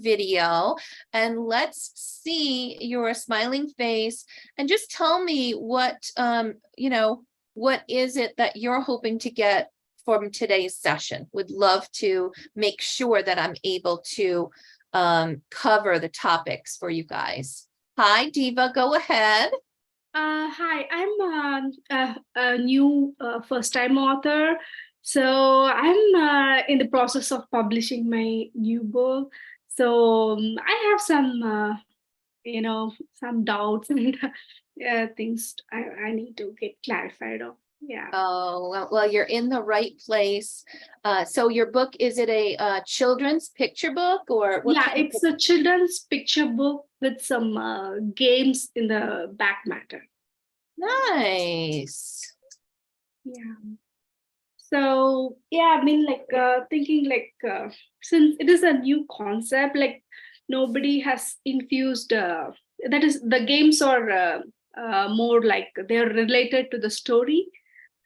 video, and let's see your smiling face, and just tell me what, what is it that you're hoping to get from today's session. Would love to make sure that I'm able to cover the topics for you guys. Hi, Diva, go ahead. Hi, I'm a new first-time author. So I'm in the process of publishing my new book. So I have some, some doubts and things I need to get clarified on. Yeah. Oh, well, you're in the right place. So your book, is it a children's picture book, or what? Yeah, it's a children's picture book with some games in the back matter. Nice. Yeah. So yeah, I mean, like thinking since it is a new concept, like nobody has infused. That is, the games are more like they're related to the story.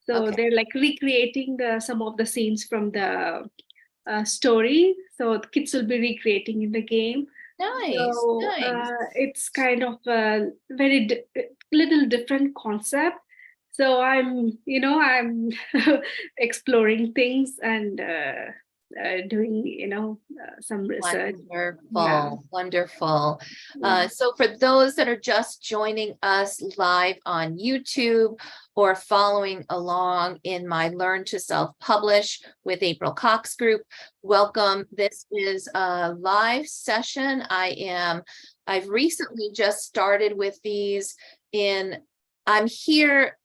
So Okay. they're like recreating some of the scenes from the story. So the kids will be recreating in the game. Nice. So Nice. it's kind of a very little different concept. So I'm exploring things and doing, some research. Yeah. Wonderful, wonderful. So for those that are just joining us live on YouTube or following along in my Learn to Self-Publish with April Cox group, welcome. This is a live session. I've recently just started with these I'm here.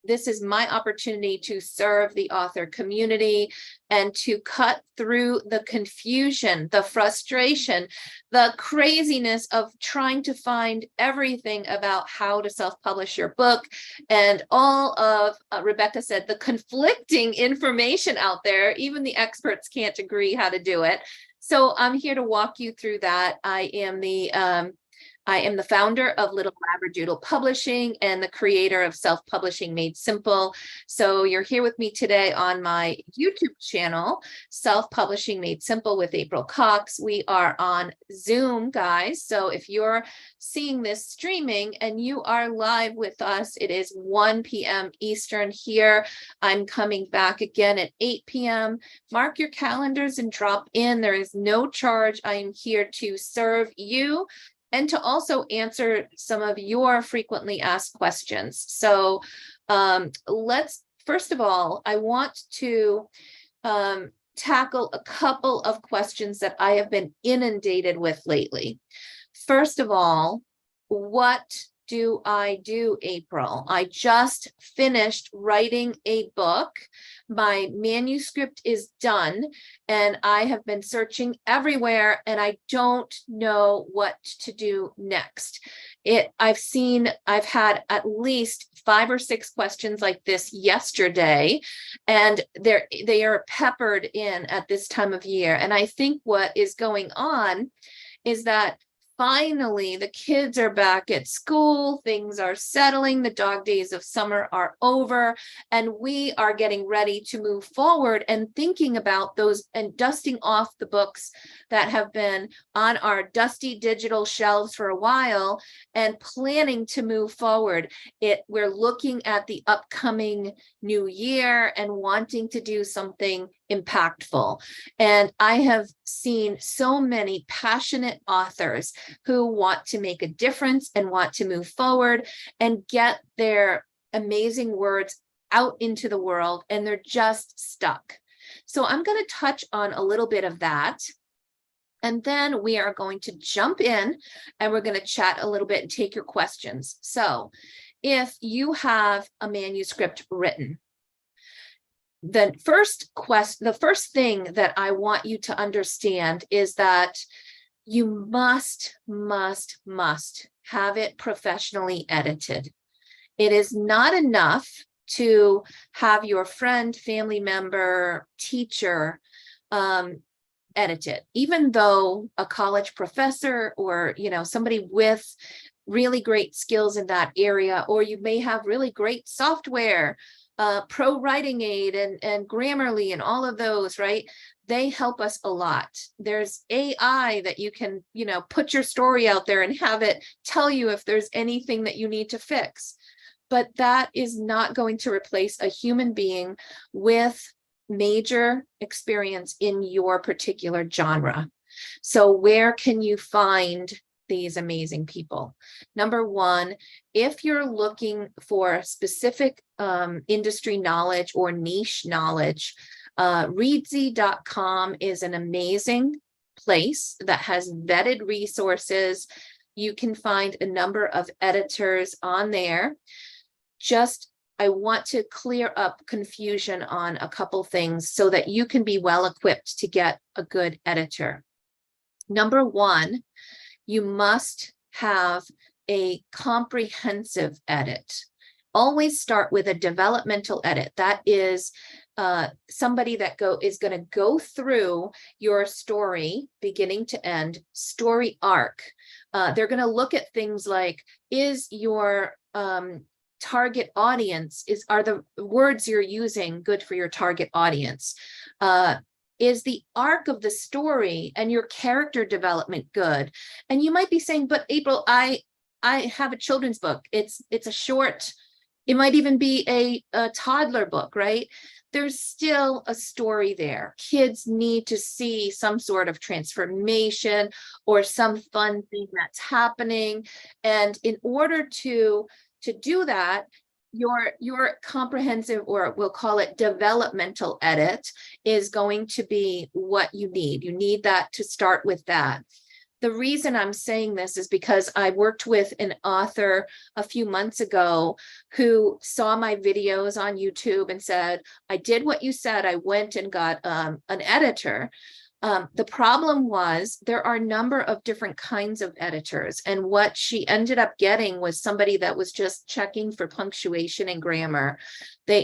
This is my opportunity to serve the author community and to cut through the confusion, the frustration, the craziness of trying to find everything about how to self-publish your book, and all of, Rebecca said, the conflicting information out there. Even the experts can't agree how to do it. So I'm here to walk you through that. I am the founder of Little Labradoodle Publishing and the creator of Self-Publishing Made Simple. So you're here with me today on my YouTube channel, Self-Publishing Made Simple with April Cox. We are on Zoom, guys. So if you're seeing this streaming and you are live with us, it is 1 p.m. Eastern here. I'm coming back again at 8 p.m. Mark your calendars and drop in. There is no charge. I am here to serve you and to also answer some of your frequently asked questions. So first of all, I want to tackle a couple of questions that I have been inundated with lately. First of all, what do I do, April? I just finished writing a book. My manuscript is done, and I have been searching everywhere, and I don't know what to do next. I've had at least 5 or 6 questions like this yesterday, and they are peppered in at this time of year. And I think what is going on is that finally, the kids are back at school, things are settling, the dog days of summer are over, and we are getting ready to move forward and thinking about those and dusting off the books that have been on our dusty digital shelves for a while and planning to move forward. We're looking at the upcoming new year and wanting to do something impactful. And I have seen so many passionate authors who want to make a difference and want to move forward and get their amazing words out into the world, and they're just stuck. So I'm going to touch on a little bit of that. And then we are going to jump in and we're going to chat a little bit and take your questions. So if you have a manuscript written, the first thing that I want you to understand is that you must have it professionally edited. It is not enough to have your friend, family member, teacher edit it, even though a college professor or somebody with really great skills in that area, or you may have really great software, Pro Writing Aid and Grammarly and all of those, right? they help us a lot. There's AI that you can, put your story out there and have it tell you if there's anything that you need to fix. But that is not going to replace a human being with major experience in your particular genre. So where can you find these amazing people? Number one, if you're looking for specific industry knowledge or niche knowledge, reedsy.com is an amazing place that has vetted resources. You can find a number of editors on there. I want to clear up confusion on a couple things so that you can be well equipped to get a good editor. Number one, you must have a comprehensive edit. Always start with a developmental edit. That is somebody that is going to go through your story beginning to end, story arc. They're going to look at things like, is your target audience, are the words you're using good for your target audience? Is the arc of the story and your character development good? And you might be saying, but April, I have a children's book. It's a short, it might even be a toddler book, right? There's still a story there. Kids need to see some sort of transformation or some fun thing that's happening. And in order to do that, your comprehensive, or we'll call it developmental edit, is going to be what you need. You need that to start with that. The reason I'm saying this is because I worked with an author a few months ago who saw my videos on YouTube and said, I did what you said. I went and got an editor. The problem was there are a number of different kinds of editors, and what she ended up getting was somebody that was just checking for punctuation and grammar.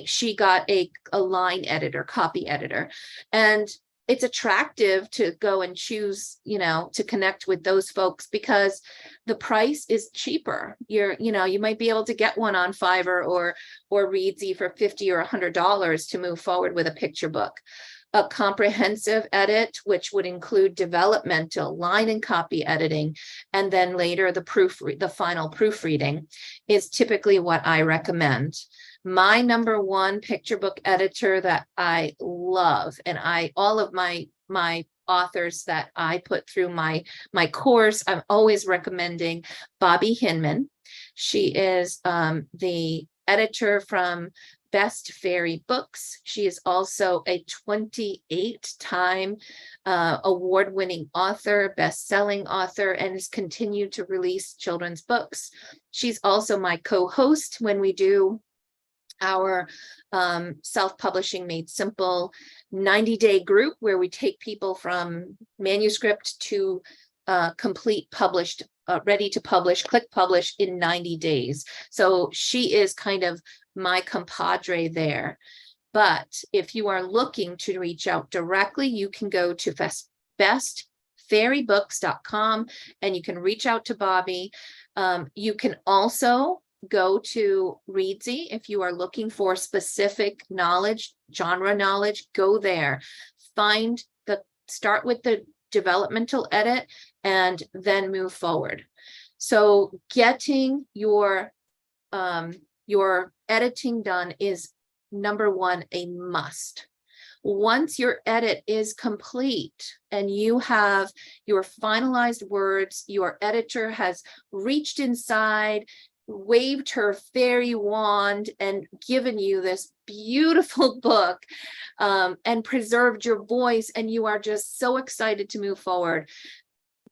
She got a line editor, copy editor, and it's attractive to go and choose, to connect with those folks because the price is cheaper. You might be able to get one on Fiverr or Reedsy for $50 or $100 to move forward with a picture book. A comprehensive edit, which would include developmental, line and copy editing, and then later the final proofreading, is typically what I recommend. My number one picture book editor that I love, and all of my authors that I put through my course, I'm always recommending Bobby Hinman. She is the editor from Best Fairy Books. She is also a 28-time award-winning author, best-selling author, and has continued to release children's books. She's also my co-host when we do our Self-Publishing Made Simple 90-day group, where we take people from manuscript to complete published, ready to publish, click publish in 90 days. So she is kind of my compadre there. But if you are looking to reach out directly, you can go to bestfairybooks.com and you can reach out to Bobby. You can also go to Reedsy if you are looking for specific knowledge, genre knowledge. Go there, start with the developmental edit and then move forward. So getting your editing done is number one, a must. Once your edit is complete and you have your finalized words, your editor has reached inside, waved her fairy wand and given you this beautiful book, and preserved your voice, and you are just so excited to move forward,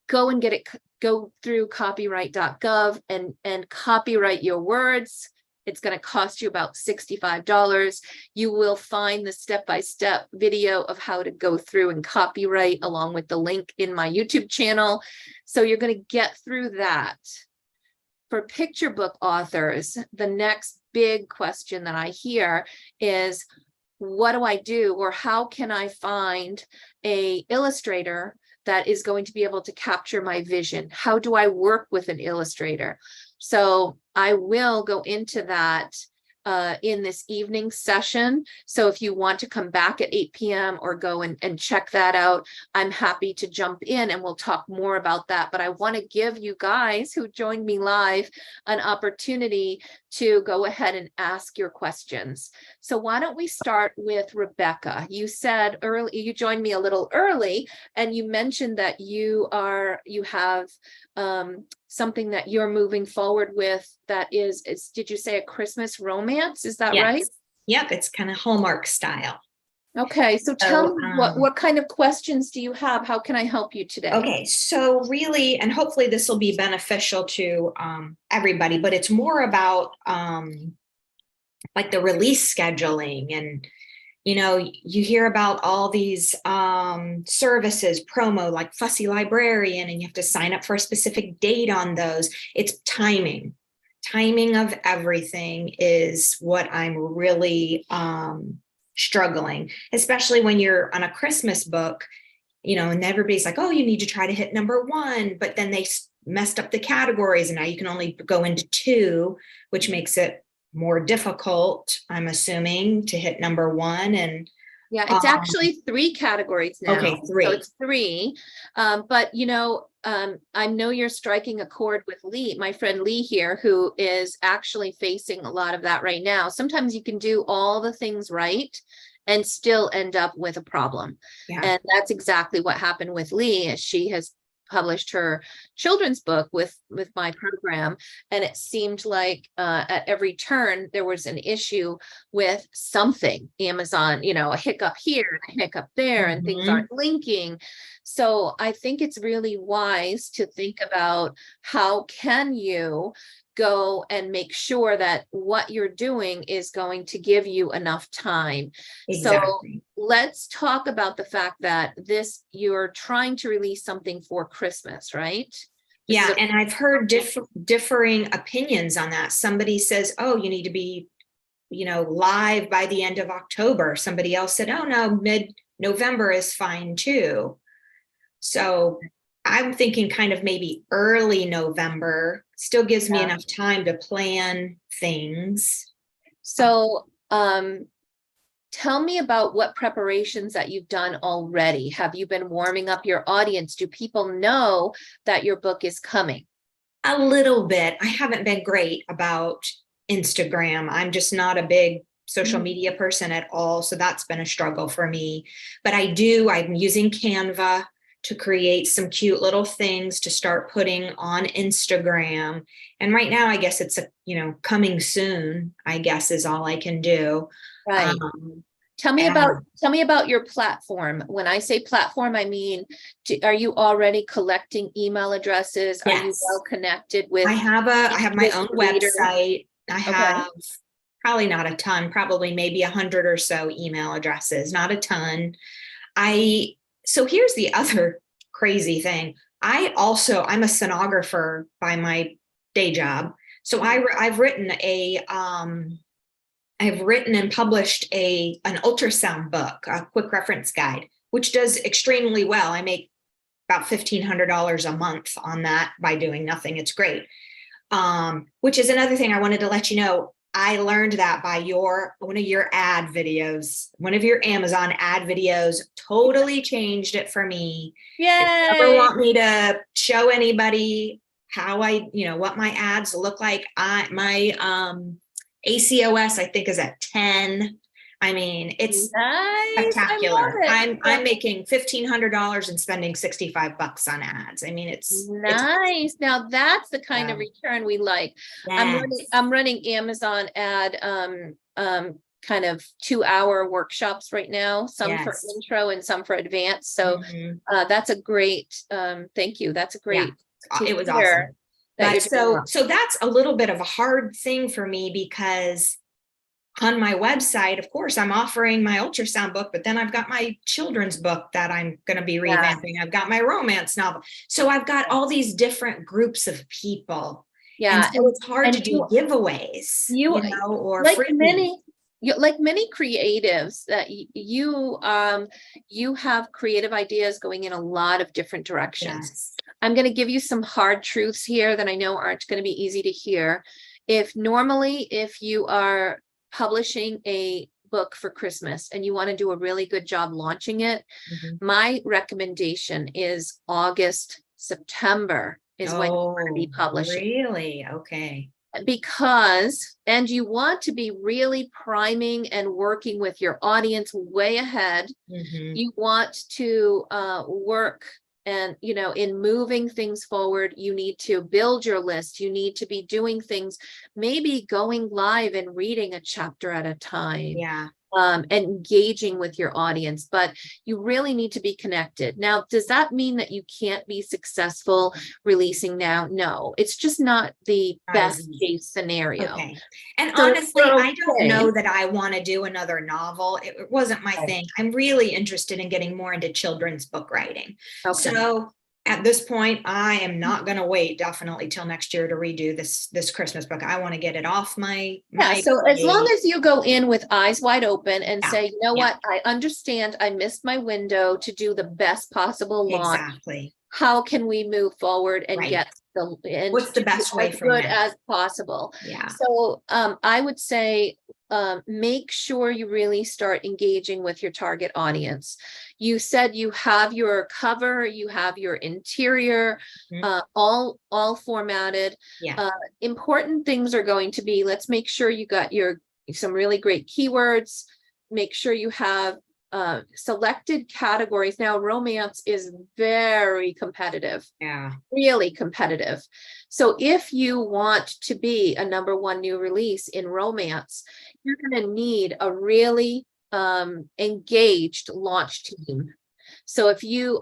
go and get it, go through copyright.gov and copyright your words. It's going to cost you about $65. You will find the step-by-step video of how to go through and copyright along with the link in my YouTube channel. So you're going to get through that. For picture book authors, the next big question that I hear is, what do I do, or how can I find an illustrator that is going to be able to capture my vision? How do I work with an illustrator? So I will go into that in this evening session. So if you want to come back at 8 p.m. or go and check that out, I'm happy to jump in and we'll talk more about that. But I want to give you guys who joined me live an opportunity to go ahead and ask your questions. So why don't we start with Rebecca? You said early, you joined me a little early, and you mentioned that you have something that you're moving forward with that is, did you say a Christmas romance? Is that right? Yep, it's kind of Hallmark style. Okay, so tell me what kind of questions do you have? How can I help you today? Okay, so really, and hopefully this will be beneficial to everybody, but it's more about like the release scheduling. And you know, you hear about all these services, promo, like Fussy Librarian, and you have to sign up for a specific date on those. It's timing. Timing of everything is what I'm really struggling, especially when you're on a Christmas book, you know, and everybody's like, oh, you need to try to hit #1, but then they messed up the categories and now you can only go into 2, which makes it more difficult, I'm assuming, to hit #1. And yeah, it's actually 3 categories now. Okay, 3. So it's 3. But you know, I know you're striking a chord with Lee, my friend Lee here, who is actually facing a lot of that right now. Sometimes you can do all the things right and still end up with a problem. Yeah. And that's exactly what happened with Lee, as she has published her children's book with my program, and it seemed like at every turn there was an issue with something. Amazon, you know, a hiccup here and a hiccup there, and things aren't linking. So I think it's really wise to think about how can you go and make sure that what you're doing is going to give you enough time. Exactly. So let's talk about the fact that you're trying to release something for Christmas, right? Yeah, and I've heard differing opinions on that. Somebody says, oh, you need to be, you know, live by the end of October. Somebody else said, oh no, mid-November is fine too. So I'm thinking kind of maybe early November still gives me enough time to plan things. So tell me about what preparations that you've done already. Have you been warming up your audience? Do people know that your book is coming? A little bit. I haven't been great about Instagram. I'm just not a big social media person at all. So that's been a struggle for me. But I'm using Canva to create some cute little things to start putting on Instagram. And right now, I guess it's coming soon, I guess, is all I can do. Right. Tell me about your platform. When I say platform, I mean, are you already collecting email addresses? Yes. Are you well connected with? I have my own website. I have probably not a ton, probably maybe 100 or so email addresses, not a ton. So here's the other crazy thing. I'm a sonographer by my day job. So I've written and published an ultrasound book, a quick reference guide, which does extremely well. I make about $1,500 a month on that by doing nothing. It's great. Which is another thing I wanted to let you know. I learned that by one of your ad videos, one of your Amazon ad videos totally changed it for me. Yay! If you ever want me to show anybody how what my ads look like, my ACOS, I think, is at 10. I mean, it's spectacular. I'm making $1,500 and spending $65 on ads. I mean, it's nice. Now that's the kind of return we like. Yes. I'm running Amazon ad kind of 2-hour workshops right now, some for intro and some for advanced. So that's a great thank you. That's a great it was awesome. But so that's a little bit of a hard thing for me, because on my website, of course, I'm offering my ultrasound book, but then I've got my children's book that I'm going to be revamping. I've got my romance novel. So I've got all these different groups of people. Yeah. And so it's hard to do giveaways, or like many creatives that you have creative ideas going in a lot of different directions. Yes. I'm going to give you some hard truths here that I know aren't going to be easy to hear. If you are publishing a book for Christmas and you want to do a really good job launching it, Mhm. my recommendation is August, September is when you want to be publishing. Really? Okay. Because, and you want to be really priming and working with your audience way ahead. Mhm. You want to work and, you know, in moving things forward, you need to build your list. You need to be doing things, maybe going live and reading a chapter at a time. Yeah. Engaging with your audience, but you really need to be connected. Now, does that mean that you can't be successful releasing now? No, it's just not the best case scenario. Okay. And So honestly, we're I don't okay. know that I want to do another novel. It wasn't my Right. thing. I'm really interested in getting more into children's book writing. Okay. So at this point, I am not going to wait definitely till next year to redo this Christmas book. I want to get it off my So as long plate. as you go in with eyes wide open and Yeah, say, you know yeah. what, I understand I missed my window to do the best possible launch. Exactly. How can we move forward and Right. get and What's the do best way as from good now? as possible? Yeah. So I would say make sure you really start engaging with your target audience. You said you have your cover, you have your interior, Mhm. all formatted. Yeah. Important things are going to be, let's make sure you got some really great keywords. Make sure you have selected categories. Now, romance is very competitive. Yeah. Really competitive. So if you want to be a #1 new release in romance, you're going to need a really engaged launch team. So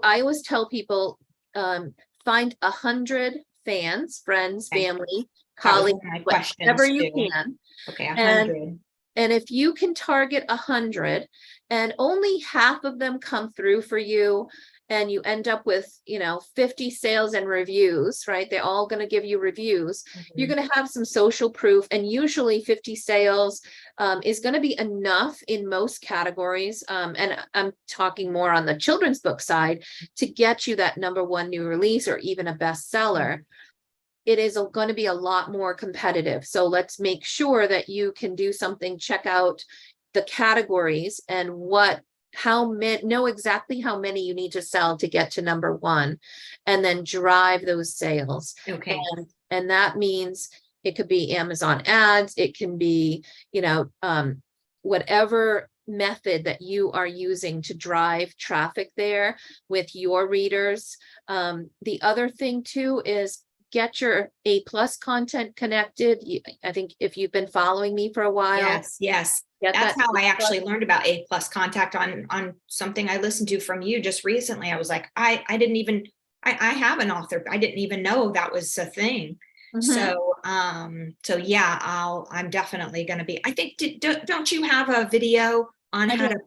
I always tell people, find 100 fans, friends, Okay. family, That was colleagues, one of my whatever questions you too. can. Okay, And 100. and if you can target 100 and only half of them come through for you, and you end up with, 50 sales and reviews, right? They're all going to give you reviews. You're Mhm. going to have some social proof, and usually 50 sales is going to be enough in most categories. And I'm talking more on the children's book side to get you that #1 new release or even a bestseller. It is going to be a lot more competitive. So let's make sure that you can do something, check out the categories and know exactly how many you need to sell to get to #1, and then drive those sales. Okay. And that means it could be Amazon ads, it can be, whatever method that you are using to drive traffic there with your readers. The other thing too is get your A+ content connected. I think if you've been following me for a while. Yes. Get That's that how I A+. actually learned about A+ contact on something I listened to from you just recently. I was like, I didn't even, I have an author. I didn't even know that was a thing. Mhm. So yeah, I'm definitely going to be, I think, don't you have a video on I how do. to,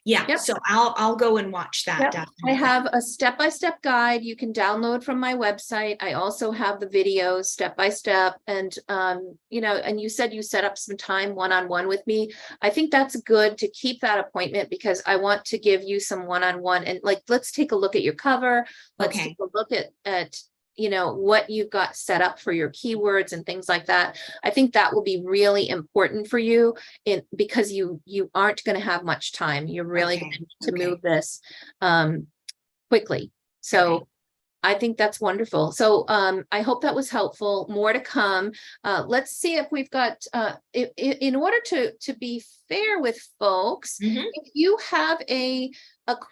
yeah. Yep. So I'll go and watch that. Yep. Definitely. I have a step-by-step guide you can download from my website. I also have the videos step-by-step, and and you said you set up some time one-on-one with me. I think that's good to keep that appointment because I want to give you some one-on-one, and let's take a look at your cover. Let's Okay. take a look at what you've got set up for your keywords and things like that. I think that will be really important for you because you aren't going to have much time. You're really going to need to move this quickly. So Okay. I think that's wonderful. So I hope that was helpful. More to come. Let's see if we've got, in order to be fair with folks, Mhm. if you have a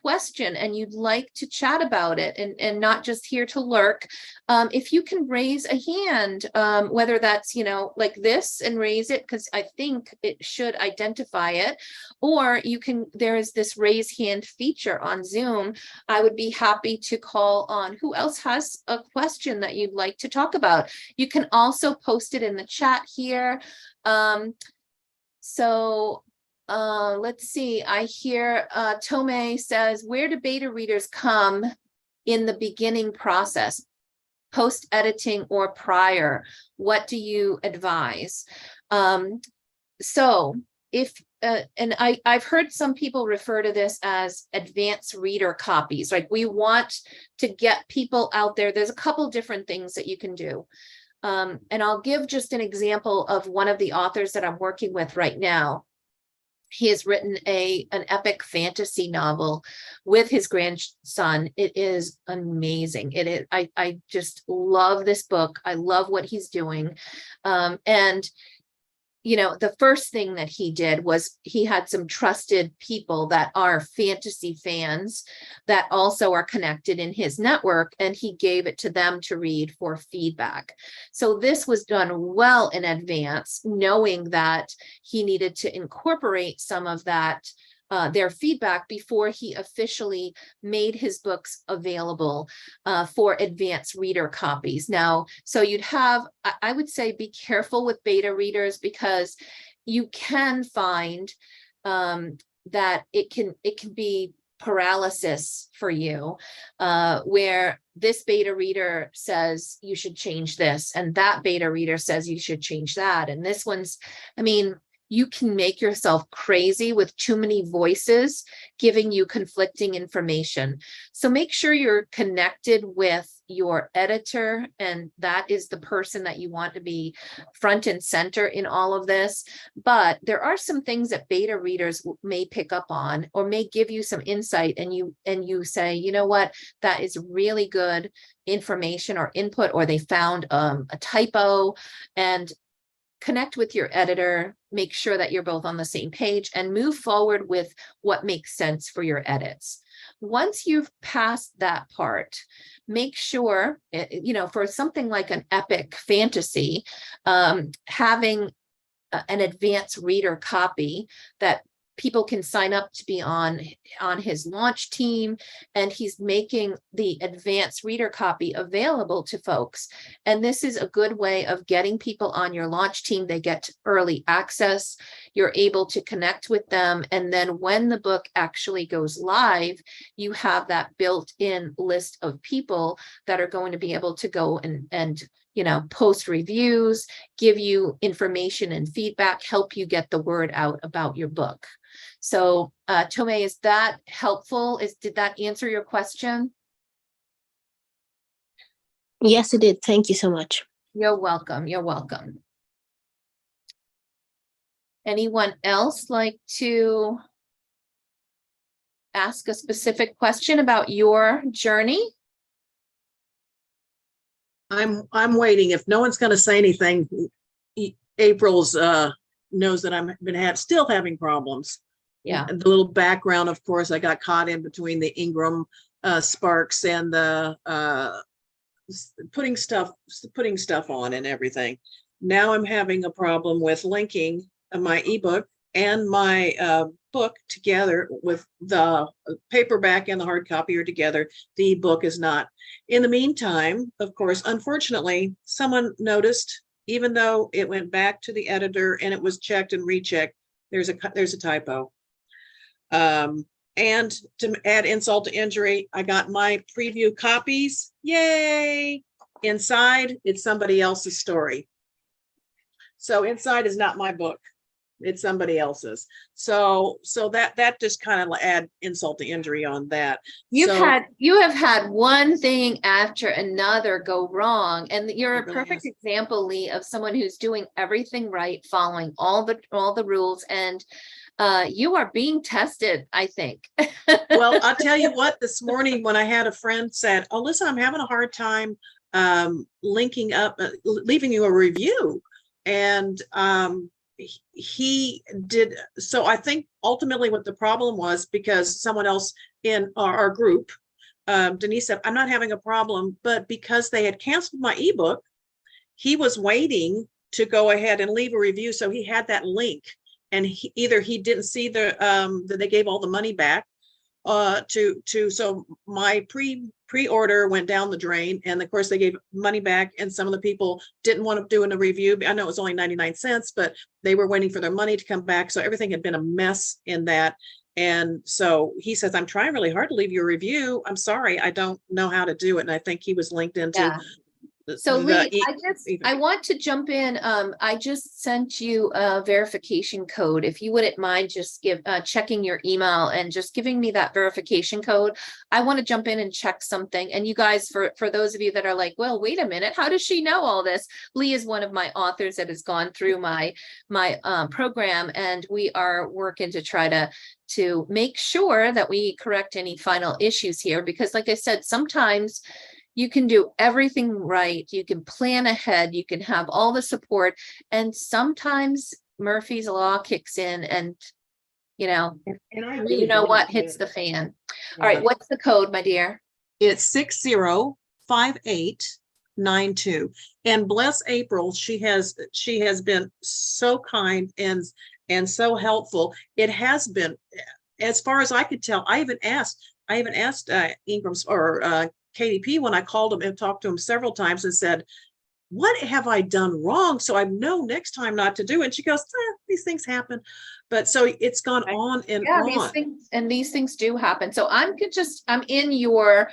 question and you'd like to chat about it and not just here to lurk, if you can raise a hand, whether that's, like this and raise it, because I think it should identify it, or there is this raise hand feature on Zoom. I would be happy to call on who else has a question that you'd like to talk about. You can also post it in the chat here. Let's see, I hear Tome says, where do beta readers come in the beginning process? Post editing or prior? What do you advise? So if and I've heard some people refer to this as advanced reader copies. Like, we want to get people out there. There's a couple different things that you can do. And I'll give just an example of one of the authors that I'm working with right now. He has written an epic fantasy novel with his grandson. It is amazing. It is, I just love this book. I love what he's doing. And you know, the first thing that he did was he had some trusted people that are fantasy fans that also are connected in his network, and he gave it to them to read for feedback. So this was done well in advance, knowing that he needed to incorporate some of that their feedback before he officially made his books available for advanced reader copies. Now, so you'd have, I would say, be careful with beta readers, because you can find that it can be paralysis for you, where this beta reader says you should change this, and that beta reader says you should change that. And this one's, I mean, you can make yourself crazy with too many voices giving you conflicting information. So make sure you're connected with your editor, and that is the person that you want to be front and center in all of this. But there are some things that beta readers may pick up on, or may give you some insight, and you say, you know what, that is really good information or input, or they found a typo. And connect with your editor, make sure that you're both on the same page, and move forward with what makes sense for your edits. Once you've passed that part, make sure, you know, for something like an epic fantasy, having an advanced reader copy that people can sign up to be on his launch team, and he's making the advanced reader copy available to folks. And this is a good way of getting people on your launch team. They get early access, you're able to connect with them, and then when the book actually goes live, you have that built-in list of people that are going to be able to go and you know, post reviews, give you information and feedback, help you get the word out about your book. So Tome, is that helpful? Did that answer your question? Yes, it did. Thank you so much. You're welcome. You're welcome. Anyone else like to ask a specific question about your journey? I'm waiting. If no one's going to say anything, April's knows that I'm still having problems. Yeah. And the little background, of course, I got caught in between the Ingram Sparks and the putting stuff on and everything. Now I'm having a problem with linking my ebook and my book together, with the paperback and the hard copy are together. The ebook is not. In the meantime, of course, unfortunately, someone noticed, even though it went back to the editor and it was checked and rechecked, there's a typo. And to add insult to injury, I got my preview copies. Yay! Inside, it's somebody else's story. So inside is not my book. It's somebody else's. So that just kind of add insult to injury on that. You have had one thing after another go wrong, and you're a perfect example, Lee, of someone who's doing everything right, following all the rules, and you are being tested, I think. Well, I'll tell you what, this morning when I had a friend said, oh, listen, I'm having a hard time linking up, leaving you a review. And he did. So I think ultimately what the problem was, because someone else in our group, Denise said, I'm not having a problem, but because they had canceled my ebook, he was waiting to go ahead and leave a review. So he had that link, and either he didn't see that they gave all the money back so my pre-order went down the drain, and of course they gave money back, and some of the people didn't want to do a review. I know it was only 99 cents, but they were waiting for their money to come back. So everything had been a mess in that. And so he says, I'm trying really hard to leave you a review. I'm sorry, I don't know how to do it. And I think he was linked into So Lee, the I want to jump in. I just sent you a verification code. If you wouldn't mind just checking your email and just giving me that verification code. I want to jump in and check something. And you guys, for those of you that are like, well, wait a minute, how does she know all this? Lee is one of my authors that has gone through my program, and we are working to try to make sure that we correct any final issues here, because like I said, sometimes you can do everything right. You can plan ahead. You can have all the support. And sometimes Murphy's Law kicks in and, And I really what hits the fan. All right. What's the code, my dear? It's 605892. And bless April. She has been so kind and so helpful. It has been, as far as I could tell. I even asked Ingram's or KDP when I called him and talked to him several times and said, what have I done wrong? So I know next time not to do it. And she goes, these things happen. But so it's gone on and on. These things do happen. So I'm in your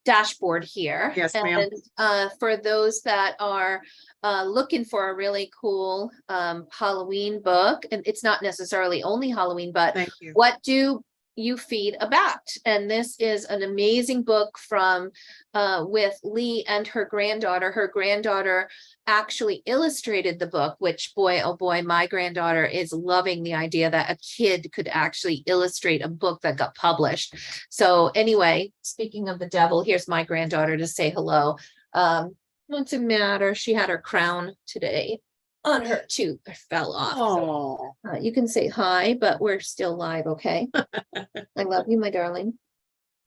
dashboard here. Yes, ma'am. And for those that are looking for a really cool Halloween book, and it's not necessarily only Halloween, but Thank you. What do you feed a bat? And this is an amazing book from with Lee and her granddaughter. Her granddaughter actually illustrated the book, which boy, oh boy, my granddaughter is loving the idea that a kid could actually illustrate a book that got published. So anyway, speaking of the devil, here's my granddaughter to say hello. What's the matter? She had her crown today on her tooth, fell off. Oh, So, you can say hi, but we're still live, okay? I love you, my darling.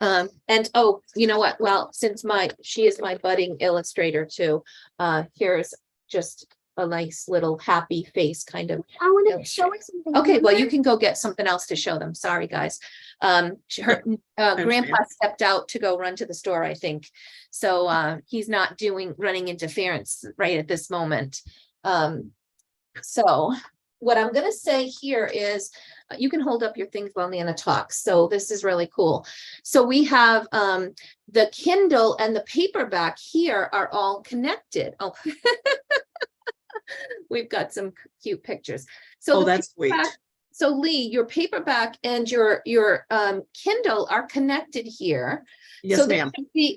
And oh, you know what? Well, since she is my budding illustrator too. Here's just a nice little happy face kind of. I want to show her something. Okay, well, you can go get something else to show them. Sorry, guys. Her grandpa stepped out to go run to the store, I think. So he's not running interference right at this moment. So what I'm going to say here is you can hold up your things while Nana talks. So this is really cool. So we have the Kindle and the paperback here are all connected. Oh, we've got some cute pictures. So that's sweet. So Lee, your paperback and your Kindle are connected here. Yes, so ma'am.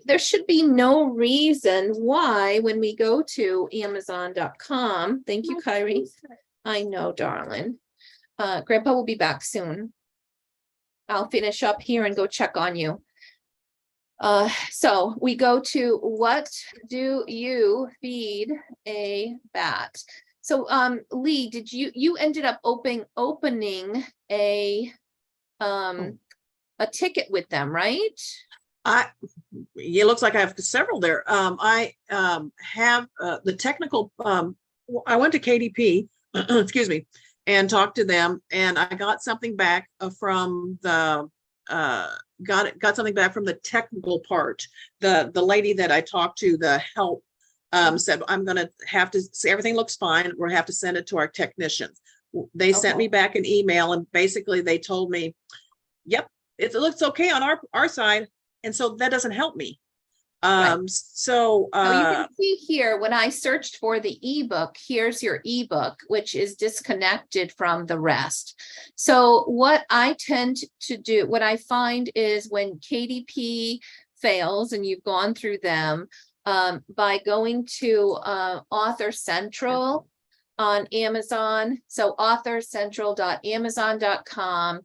There should be no reason why when we go to Amazon.com. Thank you, Kyrie. I know, darling. Grandpa will be back soon. I'll finish up here and go check on you. So we go to what do you feed a bat? So Lee, did you ended up opening a ticket with them, right? It looks like I have several there. I have the technical, I went to KDP, excuse me, and talked to them, and I got something back from the, got something back from the technical part. The lady that I talked to, the help, said, I'm going to have to say everything looks fine. We'll have to send it to our technicians. They sent me back an email, and basically they told me, yep, it looks okay on our side. And so that doesn't help me. So you can see here, when I searched for the ebook, here's your ebook, which is disconnected from the rest. So what I tend to do, what I find is when KDP fails, and you've gone through them, by going to Author Central on Amazon. So authorcentral.amazon.com.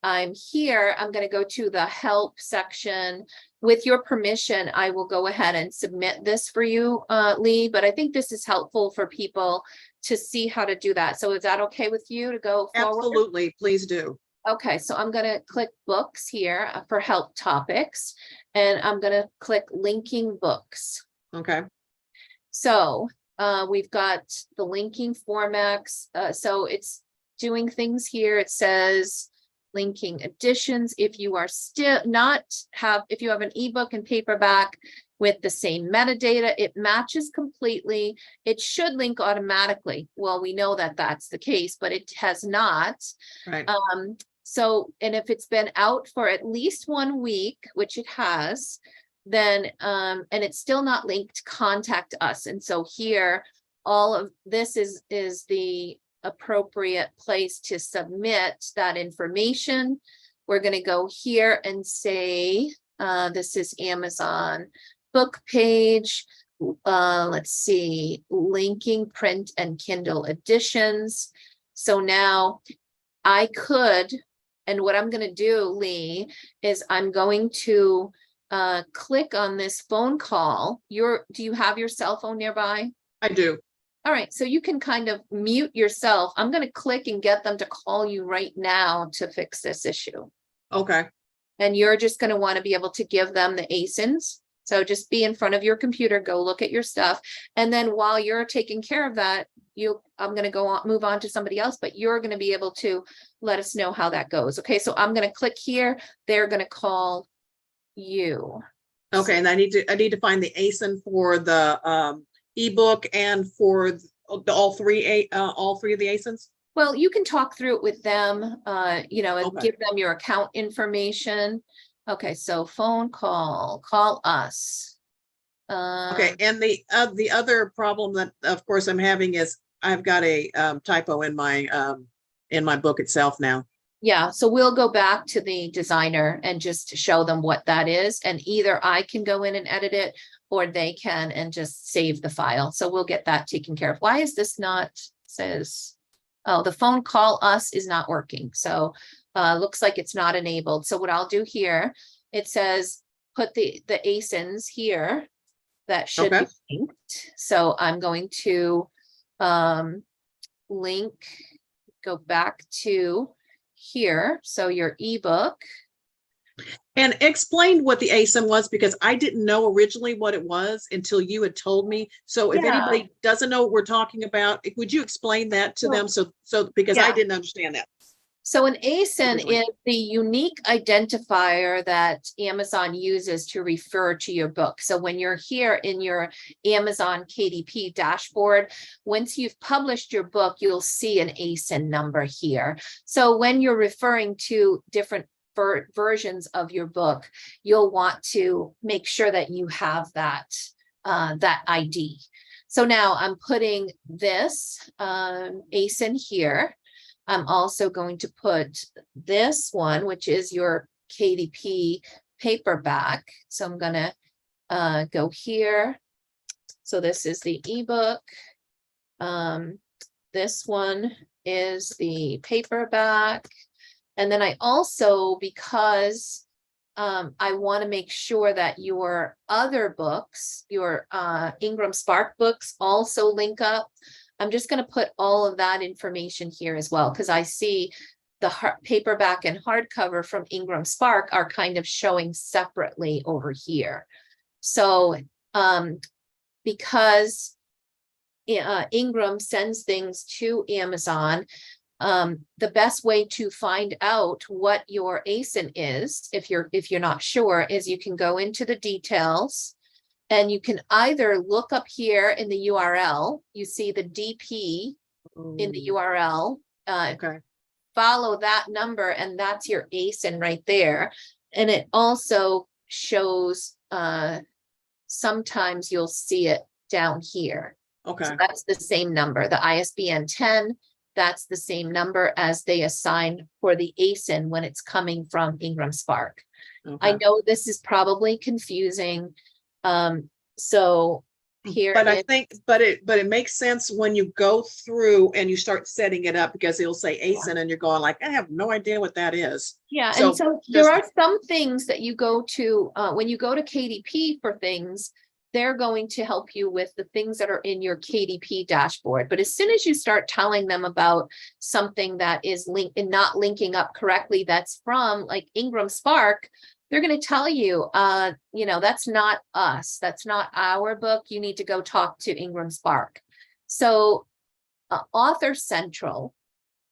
I'm here. I'm going to go to the help section. With your permission, I will go ahead and submit this for you, Lee, but I think this is helpful for people to see how to do that. So is that okay with you to go forward? Absolutely, please do. Okay, so I'm going to click books here for help topics, and I'm going to click linking books. Okay. So we've got the linking formats. So it's doing things here. It says linking editions. If you are still if you have an ebook and paperback with the same metadata, it matches completely. It should link automatically. Well, we know that that's the case, but it has not. Right. So, and if it's been out for at least 1 week, which it has, then, and it's still not linked, contact us. And so here, all of this is the appropriate place to submit that information. We're going to go here and say, this is Amazon book page. Let's see, linking print and Kindle editions. So now I could, and what I'm going to do, Lee, is I'm going to click on this phone call. Do you have your cell phone nearby? I do. All right, so you can kind of mute yourself. I'm going to click and get them to call you right now to fix this issue. Okay. And you're just going to want to be able to give them the ASINs. So just be in front of your computer, go look at your stuff. And then while you're taking care of that, I'm going to go on, move on to somebody else, but you're going to be able to let us know how that goes. Okay, so I'm going to click here. They're going to call you. Okay, and I need to find the ASIN for the ebook and for all three of the ASINs. Well, you can talk through it with them, and Okay. give them your account information. Okay, so phone call us. Okay, and the other problem that, of course, I'm having is I've got a typo in my book itself now. Yeah, so we'll go back to the designer and just show them what that is. And either I can go in and edit it, or they can and just save the file. So we'll get that taken care of. Why is this not says, oh, the phone call us is not working. So looks like it's not enabled. So what I'll do here, it says, put the ASINs here that should Okay. be linked. So I'm going to link, go back to here. So your ebook. And explain what the ASIN was, because I didn't know originally what it was until you had told me. So if Yeah. anybody doesn't know what we're talking about, would you explain that to them? So because I Yeah. didn't understand that. So an ASIN Originally. is the unique identifier that Amazon uses to refer to your book. So when you're here in your Amazon KDP dashboard, once you've published your book, you'll see an ASIN number here. So when you're referring to different versions of your book, you'll want to make sure that you have that ID. So now I'm putting this ASIN here. I'm also going to put this one, which is your KDP paperback. So I'm going to go here. So this is the ebook. This one is the paperback. And then I also, because I want to make sure that your other books, your Ingram Spark books also link up, I'm just going to put all of that information here as well, because I see the paperback and hardcover from Ingram Spark are kind of showing separately over here. So because Ingram sends things to Amazon, the best way to find out what your ASIN is, if you're not sure, is you can go into the details. And you can either look up here in the URL, you see the DP in the URL, Okay. follow that number, and that's your ASIN right there. And it also shows, sometimes you'll see it down here. Okay. So that's the same number, the ISBN 10, that's the same number as they assign for the ASIN when it's coming from Ingram Spark. Okay. I know this is probably confusing. So here, But I think, but it makes sense when you go through and you start setting it up, because it'll say ASIN and you're going like, I have no idea what that is. yeah, So and so there are some things that you go to, when you go to KDP for things, they're going to help you with the things that are in your KDP dashboard. But as soon as you start telling them about something that is linked and not linking up correctly, that's from like Ingram Spark, they're going to tell you, that's not us. That's not our book. You need to go talk to Ingram Spark. So Author Central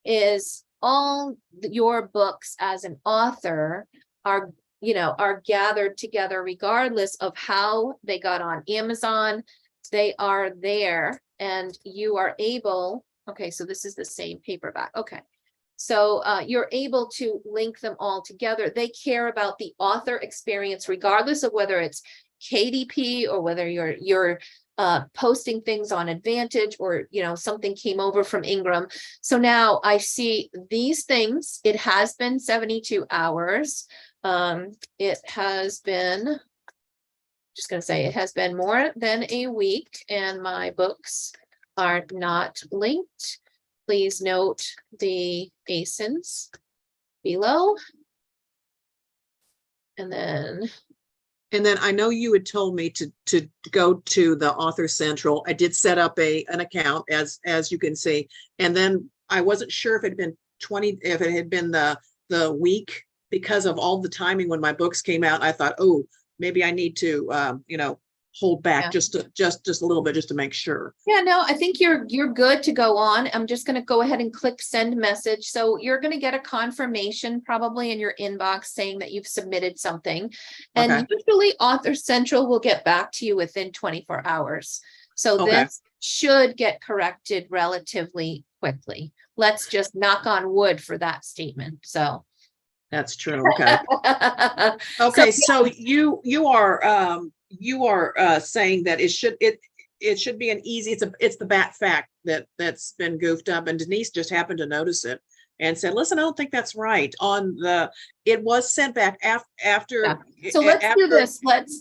is all your books as an author are gathered together regardless of how they got on Amazon. They are there and you are able, okay, so this is the same paperback. Okay. So you're able to link them all together. They care about the author experience, regardless of whether it's KDP or whether you're posting things on Advantage, or something came over from Ingram. So now I see these things. It has been 72 hours. It has been, just going to say, it has been more than a week, and my books are not linked. Please note the ASINs below. And then I know you had told me to go to the Author Central. I did set up an account, as you can see, and then I wasn't sure if it had been if it had been the week, because of all the timing when my books came out. I thought, oh, maybe I need to hold back just a little bit, just to make sure. Yeah, no, I think you're good to go on. I'm just going to go ahead and click send message. So you're going to get a confirmation probably in your inbox saying that you've submitted something. And Okay. usually Author Central will get back to you within 24 hours. So Okay. this should get corrected relatively quickly. Let's just knock on wood for that statement. So That's true. Okay. Okay. So you are saying that it should be an easy, it's the bat fact that's been goofed up, and Denise just happened to notice it and said, listen, I don't think that's right. It was sent back after. Yeah. So let's do this. Let's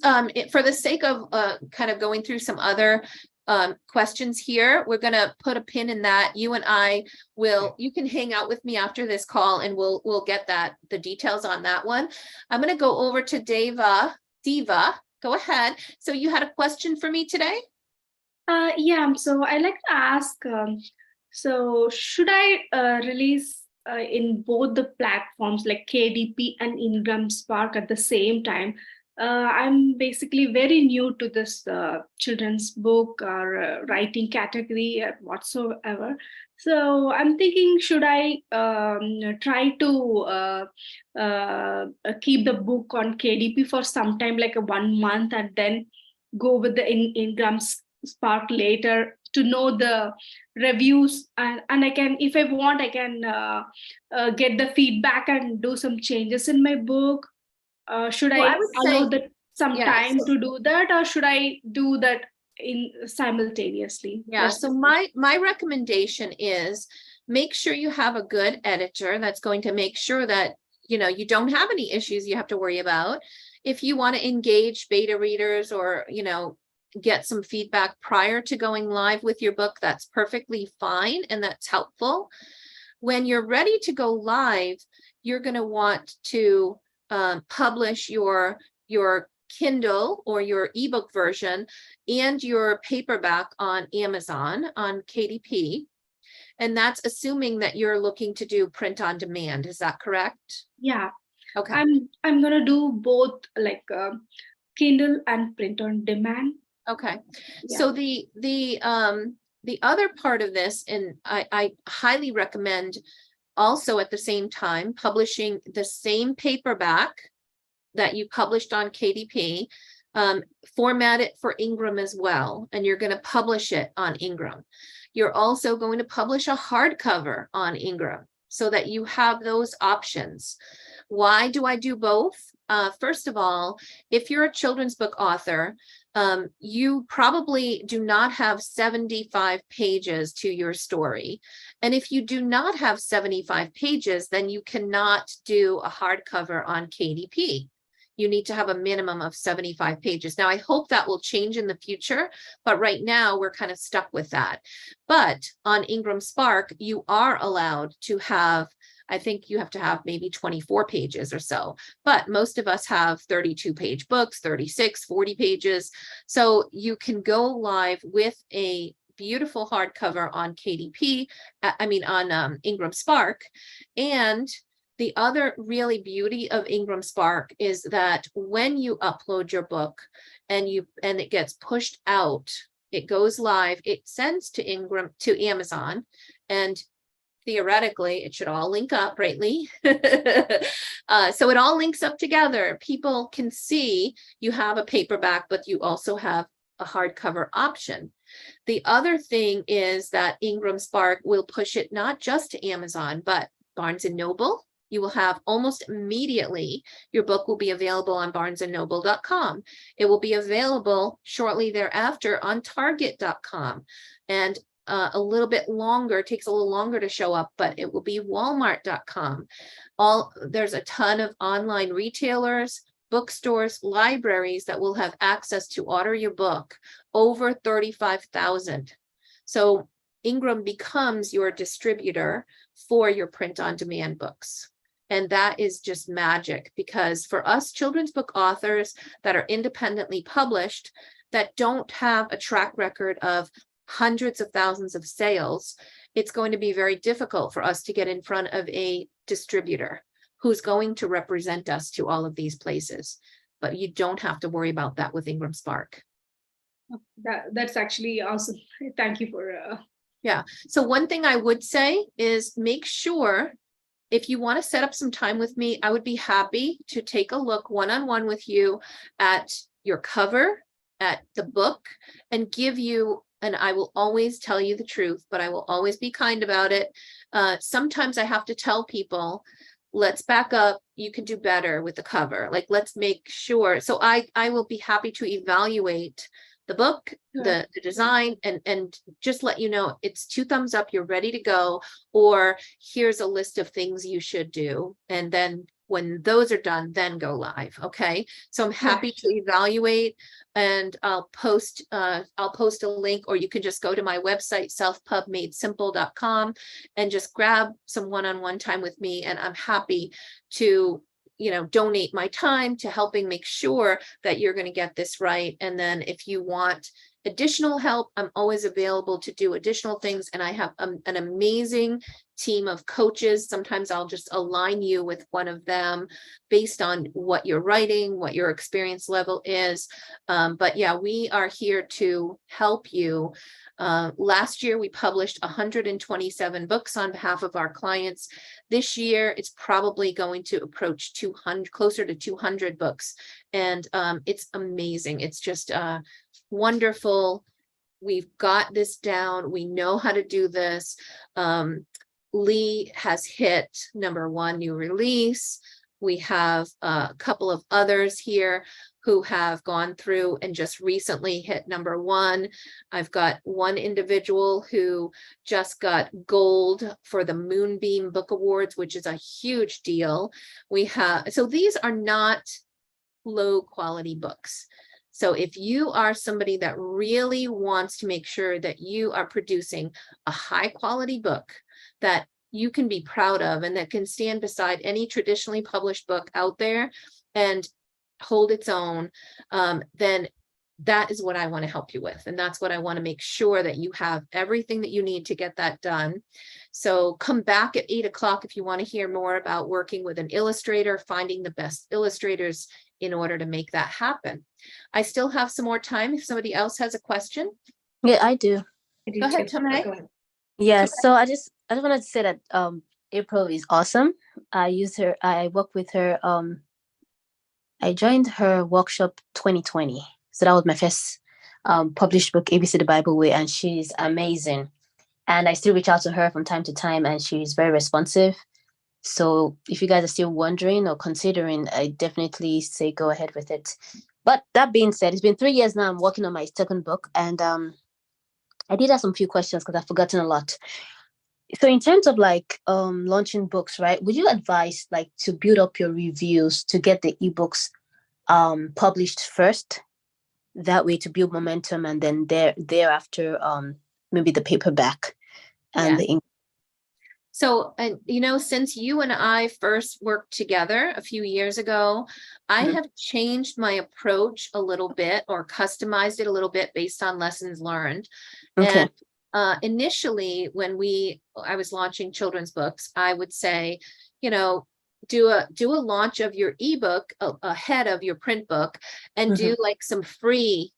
for the sake of kind of going through some other questions here, we're going to put a pin in that. You and I you can hang out with me after this call, and we'll get the details on that one. I'm going to go over to Diva. Go ahead. So you had a question for me today? Yeah, so I'd like to ask, so should I release in both the platforms like KDP and Ingram Spark at the same time? I'm basically very new to this children's book or writing category whatsoever. So I'm thinking, should I try to keep the book on KDP for some time, like 1 month, and then go with the Ingram Spark later to know the reviews, and I can, if I want, I can get the feedback and do some changes in my book. Should I would allow say, that some time to do that, or should I do that simultaneously? Yeah, so my recommendation is make sure you have a good editor that's going to make sure that you don't have any issues you have to worry about. If you want to engage beta readers or get some feedback prior to going live with your book, that's perfectly fine, and that's helpful. When you're ready to go live, you're going to want to publish your Kindle or your ebook version and your paperback on Amazon on KDP. And that's assuming that you're looking to do print on demand. Is that correct? Yeah. Okay. I'm gonna do both, like Kindle and print on demand. Okay. Yeah. So the other part of this, and I highly recommend also at the same time publishing the same paperback that you published on KDP, format it for Ingram as well, and you're going to publish it on Ingram. You're also going to publish a hardcover on Ingram so that you have those options. Why do I do both? First of all, if you're a children's book author, you probably do not have 75 pages to your story. And if you do not have 75 pages, then you cannot do a hardcover on KDP. You need to have a minimum of 75 pages. Now, I hope that will change in the future, but right now we're kind of stuck with that. But on Ingram Spark, you are allowed to have, I think you have to have maybe 24 pages or so, but most of us have 32-page books, 36, 40 pages. So you can go live with a beautiful hardcover on KDP, on Ingram Spark. And the other really beauty of Ingram Spark is that when you upload your book and it gets pushed out, it goes live, it sends to Amazon, and theoretically it should all link up, rightly. So it all links up together. People can see you have a paperback, but you also have a hardcover option. The other thing is that Ingram Spark will push it not just to Amazon, but Barnes & Noble. you will have almost immediately, your book will be available on barnesandnoble.com. It will be available shortly thereafter on target.com. And a little bit longer, it takes a little longer to show up, but it will be walmart.com. There's a ton of online retailers, bookstores, libraries that will have access to order your book, over 35,000. So Ingram becomes your distributor for your print-on-demand books. And that is just magic, because for us children's book authors that are independently published, that don't have a track record of hundreds of thousands of sales, it's going to be very difficult for us to get in front of a distributor who's going to represent us to all of these places. But you don't have to worry about that with Ingram Spark. That's actually awesome. Thank you for Yeah. So one thing I would say is make sure, if you want to set up some time with me, I would be happy to take a look one-on-one with you at your cover, at the book, and give you, and I will always tell you the truth, but I will always be kind about it. Sometimes I have to tell people, let's back up. You can do better with the cover. Like, let's make sure. So I will be happy to evaluate the book, the design, and just let you know it's 2 thumbs up, you're ready to go, or here's a list of things you should do. And then when those are done, then go live. Okay. So I'm happy to evaluate, and I'll post a link, or you can just go to my website, selfpubmadesimple.com, and just grab some one-on-one time with me. And I'm happy to, donate my time to helping make sure that you're going to get this right. And then if you want additional help, I'm always available to do additional things. And I have an amazing team of coaches. Sometimes I'll just align you with one of them based on what you're writing, what your experience level is. But yeah, we are here to help you. Last year, we published 127 books on behalf of our clients. This year, it's probably going to approach 200, closer to 200 books. And it's amazing. It's just wonderful. We've got this down. We know how to do this. Lee has hit #1 new release. We have a couple of others here who have gone through and just recently hit #1. I've got one individual who just got gold for the Moonbeam Book Awards, which is a huge deal. So these are not low quality books. So if you are somebody that really wants to make sure that you are producing a high quality book that you can be proud of and that can stand beside any traditionally published book out there and hold its own, then that is what I want to help you with. And that's what I want to make sure that you have everything that you need to get that done. So come back at 8 o'clock if you want to hear more about working with an illustrator, finding the best illustrators in order to make that happen. I still have some more time if somebody else has a question. Yeah, I do. Go ahead, Tomei. Go ahead. Yeah, so I just wanted to say that April is awesome. I work with her. I joined her workshop 2020. So that was my first published book, ABC the Bible Way, and she's amazing. And I still reach out to her from time to time, and she's very responsive. So if you guys are still wondering or considering, I definitely say go ahead with it. But that being said, it's been 3 years now. I'm working on my second book, and I did have some few questions because I've forgotten a lot. So in terms of launching books, right? Would you advise to build up your reviews to get the ebooks published first? That way to build momentum, and then thereafter maybe the paperback and the ink. So, and since you and I first worked together a few years ago, I have changed my approach a little bit, or customized it a little bit based on lessons learned. Okay. And initially, when I was launching children's books, I would say, do a launch of your ebook ahead of your print book, and do some free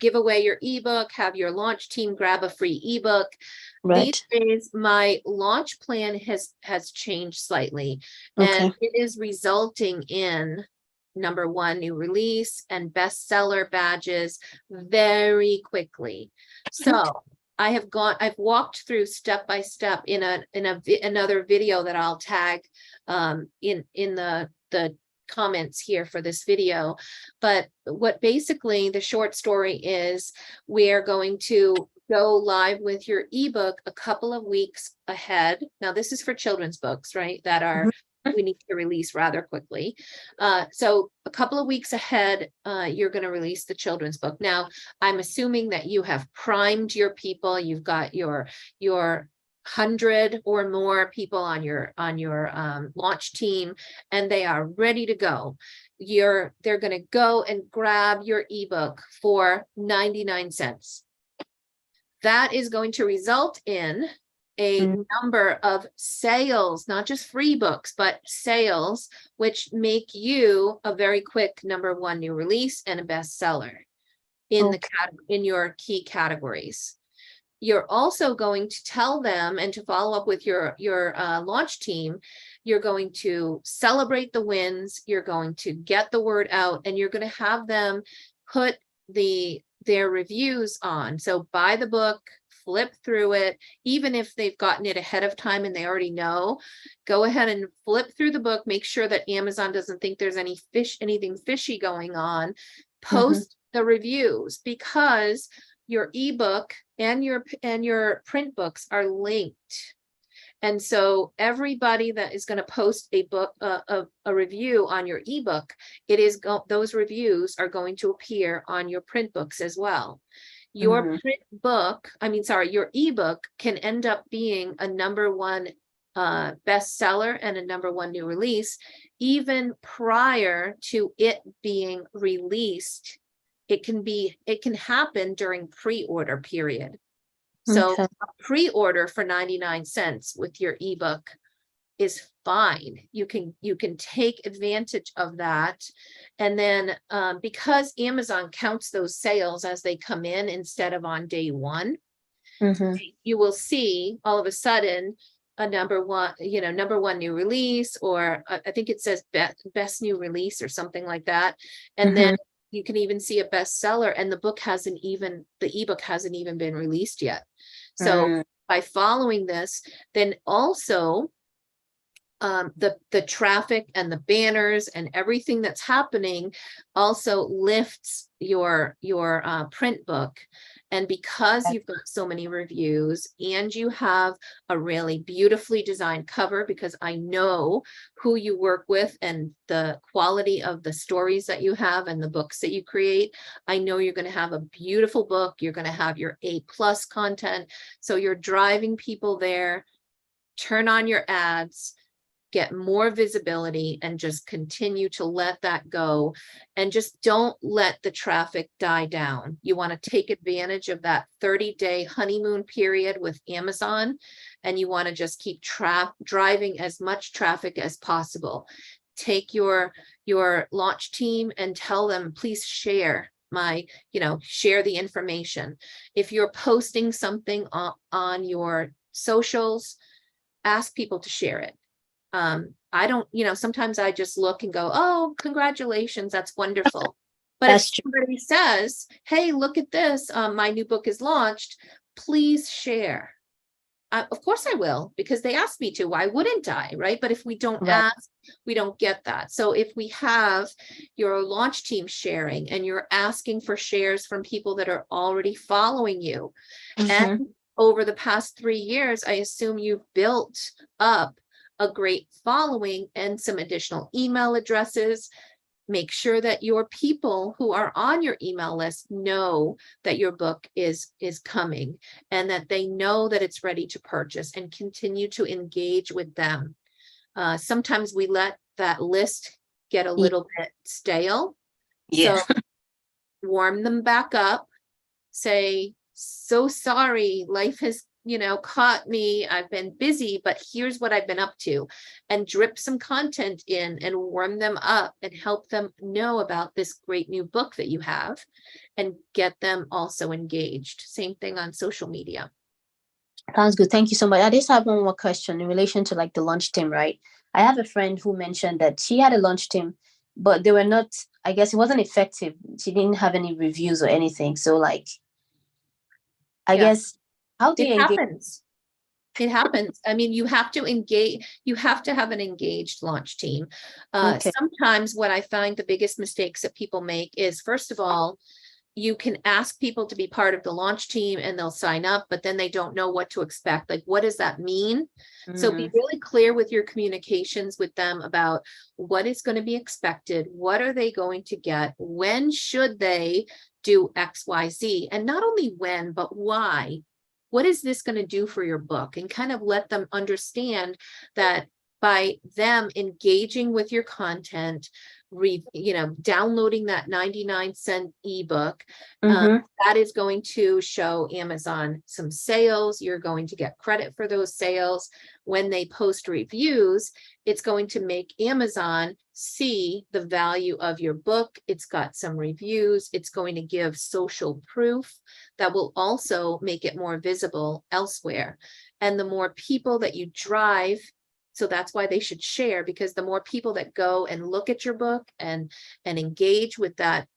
give away your ebook, have your launch team grab a free ebook. Right. These days, my launch plan has changed slightly, and it is resulting in #1 new release and bestseller badges very quickly. So I've walked through step by step in another video that I'll tag in the comments here for this video. But what basically the short story is, we're going to go live with your ebook a couple of weeks ahead. Now, this is for children's books, right? That are we need to release rather quickly. So a couple of weeks ahead, you're going to release the children's book. Now, I'm assuming that you have primed your people. You've got your 100 or more people on your launch team, and they are ready to go. They're going to go and grab your ebook for 99 cents. That is going to result in a number of sales, not just free books, but sales, which make you a very quick #1 new release and a bestseller in in your key categories. You're also going to tell them, and to follow up with your launch team, you're going to celebrate the wins, you're going to get the word out, and you're going to have them put their reviews on. So buy the book, flip through it, even if they've gotten it ahead of time and they already know, go ahead and flip through the book, make sure that Amazon doesn't think there's anything fishy going on, post the reviews, because your ebook and your print books are linked. And so everybody that is going to post a book, a review on your ebook, those reviews are going to appear on your print books as well. Your your ebook can end up being a #1 bestseller and a #1 new release, even prior to it being released. It can happen during pre-order period. So a pre-order for 99 cents with your ebook is fine. You can take advantage of that. And then because Amazon counts those sales as they come in instead of on day one, you will see all of a sudden a #1 new release, or I think it says best new release or something like that. And then you can even see a bestseller, and the ebook hasn't even been released yet. So by following this, then also the traffic and the banners and everything that's happening also lifts your print book. And because you've got so many reviews and you have a really beautifully designed cover, because I know who you work with and the quality of the stories that you have and the books that you create, I know you're going to have a beautiful book. You're going to have your A+ content. So you're driving people there. Turn on your ads, get more visibility, and just continue to let that go, and just don't let the traffic die down. You want to take advantage of that 30-day honeymoon period with Amazon, and you want to just keep driving as much traffic as possible. Take your launch team and tell them, please share share the information. If you're posting something on your socials, ask people to share it. I don't, sometimes I just look and go, oh, congratulations, that's wonderful. But if somebody says, hey, look at this, my new book is launched, please share. Of course I will, because they asked me to. Why wouldn't I, right? But if we don't ask, we don't get that. So if we have your launch team sharing, and you're asking for shares from people that are already following you, and over the past 3 years, I assume you've built up a great following and some additional email addresses. Make sure that your people who are on your email list know that your book is coming, and that they know that it's ready to purchase, and continue to engage with them. Sometimes we let that list get a little bit stale. So warm them back up, say, so sorry, life has caught me. I've been busy, but here's what I've been up to, and drip some content in and warm them up and help them know about this great new book that you have, and get them also engaged. Same thing on social media. Sounds good. Thank you so much. I just have one more question in relation to the launch team, right? I have a friend who mentioned that she had a launch team, but they were not, I guess it wasn't effective. She didn't have any reviews or anything. So I guess How do It you engage? happens. It happens. I mean, you have to engage, you have to have an engaged launch team. Okay. Sometimes what I find the biggest mistakes that people make is, first of all, you can ask people to be part of the launch team and they'll sign up, but then they don't know what to expect. Like, what does that mean? So be really clear with your communications with them about what is going to be expected. What are they going to get? When should they do X, Y, Z? And not only when, but why? What is this going to do for your book? And kind of let them understand that by them engaging with your content, downloading that 99-cent ebook, that is going to show Amazon some sales. You're going to get credit for those sales. When they post reviews, it's going to make Amazon see the value of your book. It's got some reviews. It's going to give social proof that will also make it more visible elsewhere. And the more people that you drive, so that's why they should share, because the more people that go and look at your book and engage with that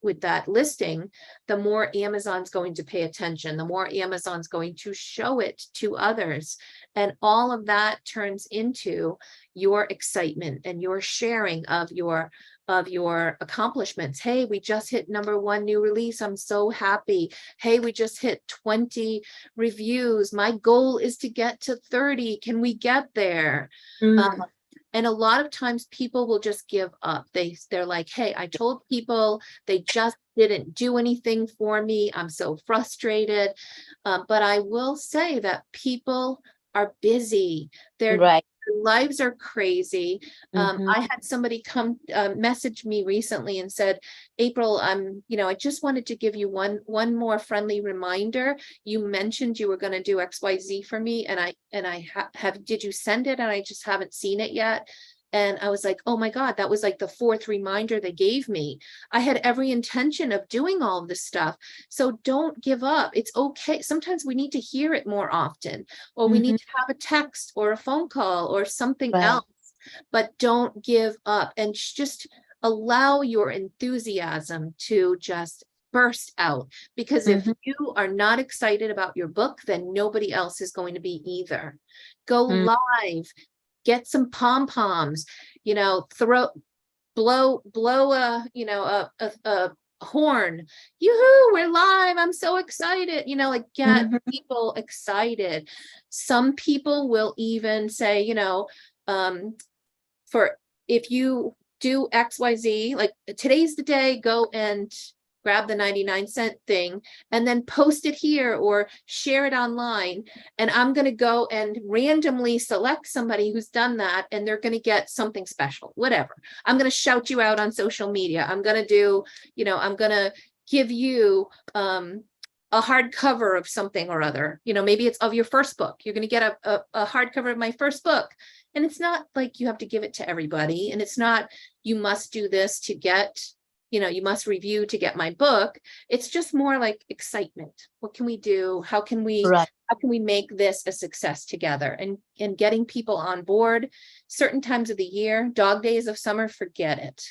listing, the more Amazon's going to pay attention, the more Amazon's going to show it to others. And all of that turns into your excitement and your sharing of your accomplishments. Hey, we just hit #1 new release. I'm so happy. Hey, we just hit 20 reviews. My goal is to get to 30. Can we get there? And a lot of times people will just give up. They're like, hey, I told people, they just didn't do anything for me. I'm so frustrated. But I will say that people are busy. Their lives are crazy. I had somebody come message me recently and said, April, I just wanted to give you one more friendly reminder. You mentioned you were going to do XYZ for me, and I have, did you send it? And I just haven't seen it yet. And I was like, oh my God, that was like the 4th reminder they gave me. I had every intention of doing all of this stuff. So don't give up. It's okay. Sometimes we need to hear it more often, or we need to have a text or a phone call or something else, but don't give up, and just allow your enthusiasm to just burst out. Because if you are not excited about your book, then nobody else is going to be either. Go live. Get some pom-poms, blow a horn. Yoo-hoo, we're live. I'm so excited. Get people excited. Some people will even say, for if you do XYZ, like today's the day, go and grab the 99-cent thing and then post it here or share it online. And I'm going to go and randomly select somebody who's done that, and they're going to get something special, whatever. I'm going to shout you out on social media. I'm going to do, I'm going to give you a hardcover of something or other. Maybe it's of your first book. You're going to get a hardcover of my first book. And it's not like you have to give it to everybody. And it's not, you must do this to get, you must review to get my book. It's just more like excitement. What can we do? How can we make this a success together? And getting people on board. Certain times of the year, dog days of summer, forget it.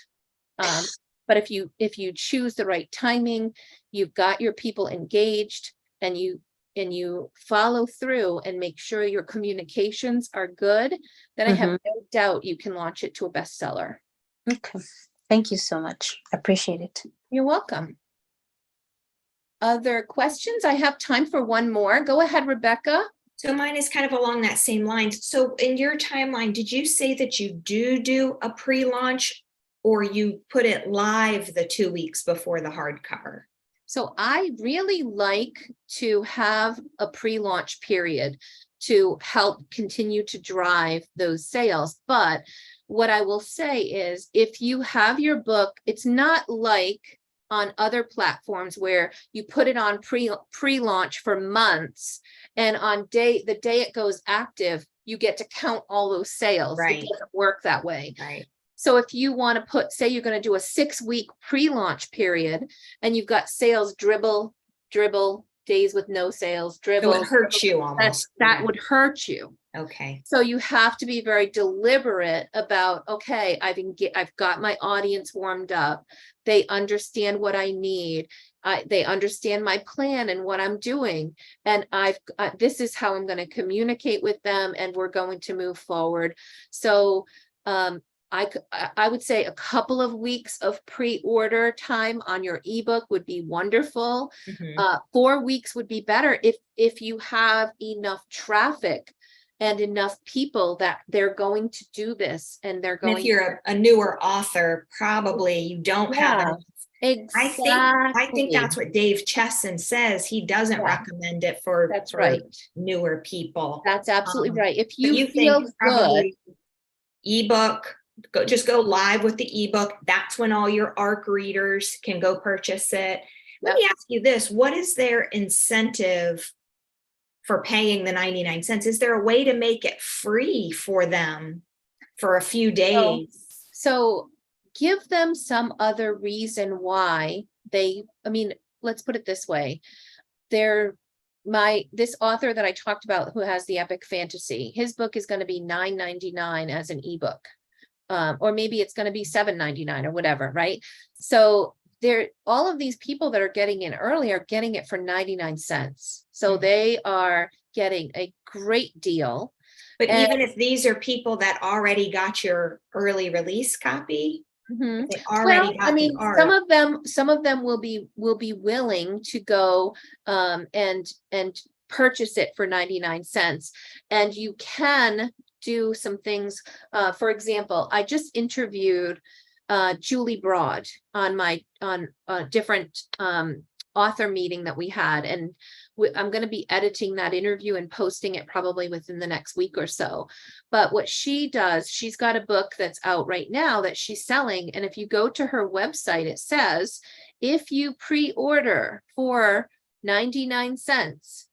But if you choose the right timing, you've got your people engaged, and you follow through and make sure your communications are good, then I have no doubt you can launch it to a bestseller. Okay. Thank you so much. I appreciate it. You're welcome. Other questions? I have time for one more. Go ahead, Rebecca. So mine is kind of along that same line. So in your timeline, did you say that you do a pre-launch, or you put it live the 2 weeks before the hardcover? So I really like to have a pre-launch period to help continue to drive those sales. But what I will say is, if you have your book, it's not like on other platforms where you put it on pre-launch for months, and on the day it goes active, you get to count all those sales. Right. It doesn't work that way. Right. So if you want to say you're going to do a 6-week pre-launch period, and you've got sales dribble, days with no sales, dribble. It would hurt you almost. That would hurt you. Okay. So you have to be very deliberate about, okay, I've got my audience warmed up. They understand what I need. they understand my plan and what I'm doing. And this is how I'm going to communicate with them, and we're going to move forward. So I would say a couple of weeks of pre-order time on your ebook would be wonderful. Mhm. 4 weeks would be better if you have enough traffic and enough people that they're going to do this, and they're And going if you're a newer author, probably you don't have Yeah, enough. exactly. I think that's what Dave Chesson says. He doesn't Yeah. recommend it for, That's for right. newer people. That's absolutely right. If But you you feel think good, probably ebook, just go live with the ebook. That's when all your ARC readers can go purchase it. Let Yep. me ask you this, what is their incentive for paying the 99 cents? Is there a way to make it free for them for a few days? so give them some other reason why let's put it this way. This author that I talked about who has the epic fantasy, his book is going to be $9.99 as an ebook. Or maybe it's going to be $7.99 or whatever, right? So all of these people that are getting in early are getting it for 99 cents. So Mhm. they are getting a great deal. But And- even if these are people that already got your early release copy, Mhm. they already got the art. Some of them will be willing to go and purchase it for 99 cents. And you can do some things. For example, I just interviewed Julie Broad on a different author meeting that we had, and I'm going to be editing that interview and posting it probably within the next week or so. But what she does, she's got a book that's out right now that she's selling, and if you go to her website, it says if you pre-order for 99 cents,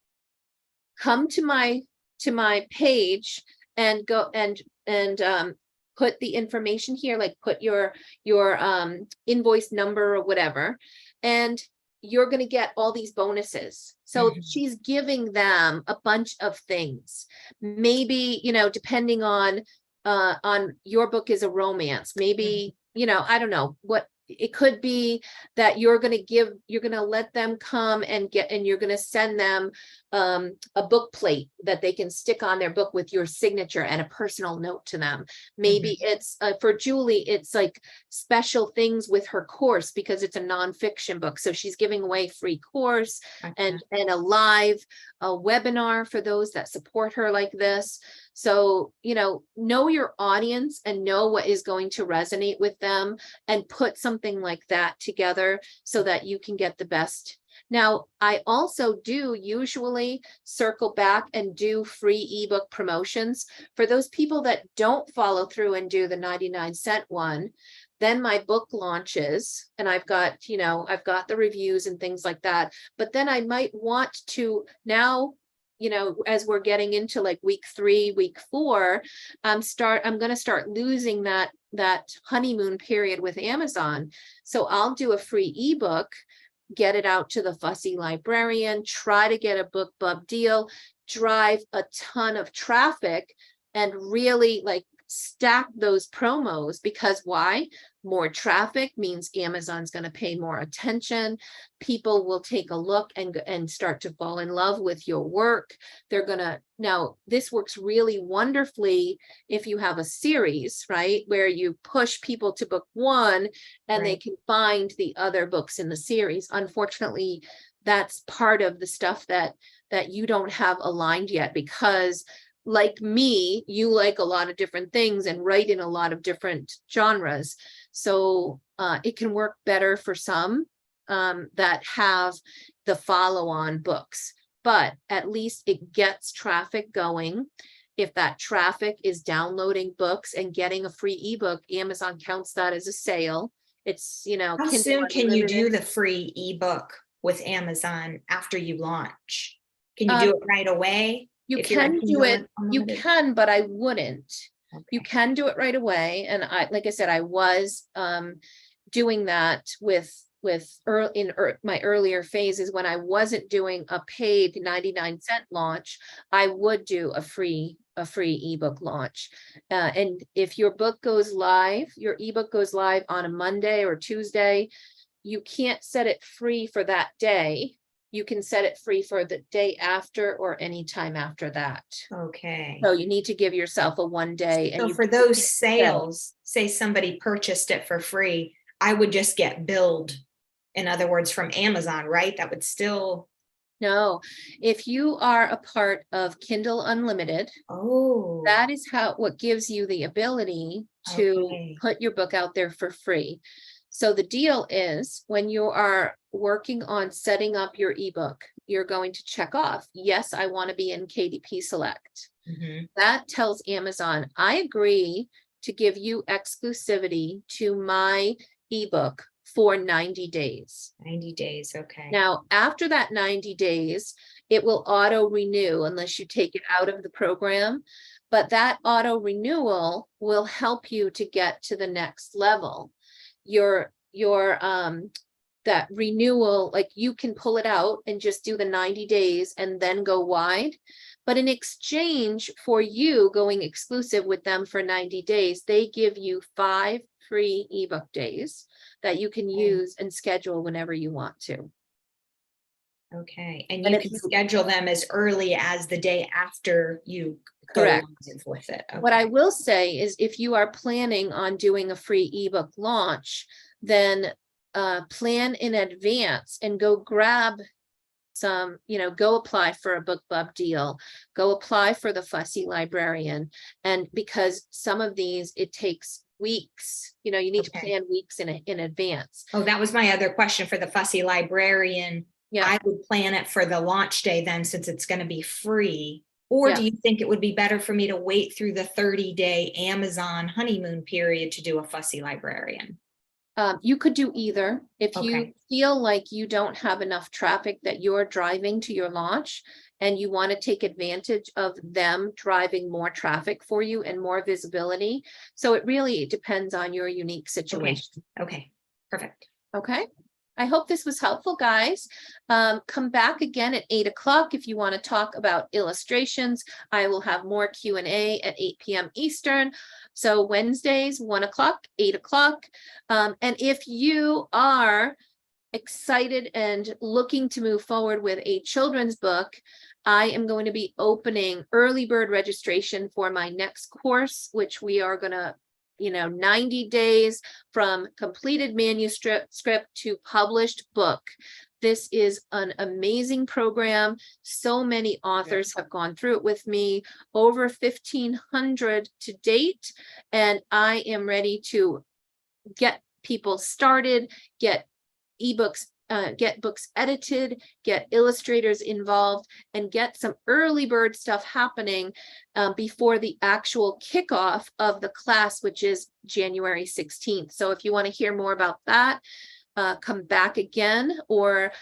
come to my page and go and put the information here, like put your invoice number or whatever, and you're going to get all these bonuses. So Mhm. she's giving them a bunch of things. Maybe, depending on your book is a romance, maybe, I don't know what it could be, that you're going to let them come and you're going to send them a book plate that they can stick on their book with your signature and a personal note to them. Maybe it's for Julie, it's like special things with her course because it's a nonfiction book. So she's giving away free course and a live webinar for those that support her like this. So, know your audience and know what is going to resonate with them, and put something like that together so that you can get the best. Now, I also do usually circle back and do free ebook promotions for those people that don't follow through and do the 99 cent one. Then my book launches and I've got the reviews and things like that. But then I might want to now, as we're getting into like week 3, week 4, I'm going to start losing that honeymoon period with Amazon. So I'll do a free ebook, get it out to the fussy librarian, try to get a BookBub deal, drive a ton of traffic, and really like stack those promos. Because why? More traffic means Amazon's going to pay more attention. People will take a look and start to fall in love with your work. Now this works really wonderfully if you have a series, right? Where you push people to book 1 and they can find the other books in the series. Unfortunately, that's part of the stuff that you don't have aligned yet, because like me, you like a lot of different things and write in a lot of different genres. So it can work better for some that have the follow-on books, but at least it gets traffic going. If that traffic is downloading books and getting a free ebook, Amazon counts that as a sale. It's, How soon can you do the free ebook with Amazon after you launch? Can you do it right away? You can do it. You can, but I wouldn't. Okay. You can do it right away. And like I said, I was doing that with my earlier phases when I wasn't doing a paid 99 cent launch. I would do a free ebook launch. And if your book goes live, your ebook goes live on a Monday or Tuesday, you can't set it free for that day. You can set it free for the day after or any time after that. Okay. So you need to give yourself a 1 day. And So you for those sales, say somebody purchased it for free, I would just get billed, in other words, from Amazon, right? That would still, No, if you are a part of Kindle Unlimited, oh, that is what gives you the ability to okay. put your book out there for free. So the deal is, when you are working on setting up your ebook, you're going to check off, yes, I want to be in KDP Select. Mhm. That tells Amazon, I agree to give you exclusivity to my ebook for 90 days. 90 days, okay. Now, after that 90 days, it will auto renew unless you take it out of the program. But that auto renewal will help you to get to the next level. That renewal, like, you can pull it out and just do the 90 days and then go wide. But in exchange for you going exclusive with them for 90 days, they give you 5 free ebook days that you can use and schedule whenever you want to. Okay, and And you if can you- schedule them as early as the day after you go Correct. live with it. What I Okay. will say is, if you are planning on doing a free ebook launch, then plan in advance and go grab some, go apply for a BookBub deal, go apply for the Fussy Librarian. And because some of these, it takes weeks, you need to Okay. plan weeks in advance. Oh, that was my other question for the Fussy Librarian. Yeah. I would plan it for the launch day then, since it's going to be free. Or Yeah. do you think it would be better for me to wait through the 30-day Amazon honeymoon period to do a Fussy Librarian? You could do either. If you Okay. feel like you don't have enough traffic that you're driving to your launch, and you want to take advantage of them driving more traffic for you and more visibility. So it really depends on your unique situation. Okay, perfect. Okay. I hope this was helpful, guys. Come back again at 8 o'clock if you want to talk about illustrations. I will have more Q&A at 8 p.m. Eastern. So Wednesdays, 1 o'clock, 8 o'clock. And if you are excited and looking to move forward with a children's book, I am going to be opening early bird registration for my next course, which we are going to 90 days from completed manuscript to published book. This is an amazing program. So many authors have gone through it with me, over 1,500 to date. And I am ready to get people started, get ebooks, get books edited, get illustrators involved, and get some early bird stuff happening before the actual kickoff of the class, which is January 16th. So if you want to hear more about that, come back again, or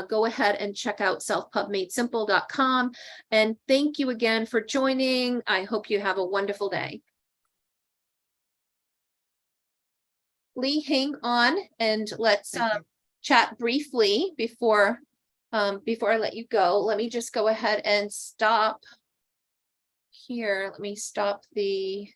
go ahead and check out selfpubmadesimple.com. And thank you again for joining. I hope you have a wonderful day. Lee, hang on and let's chat briefly before I let you go. Let me just go ahead and stop here. Let me stop the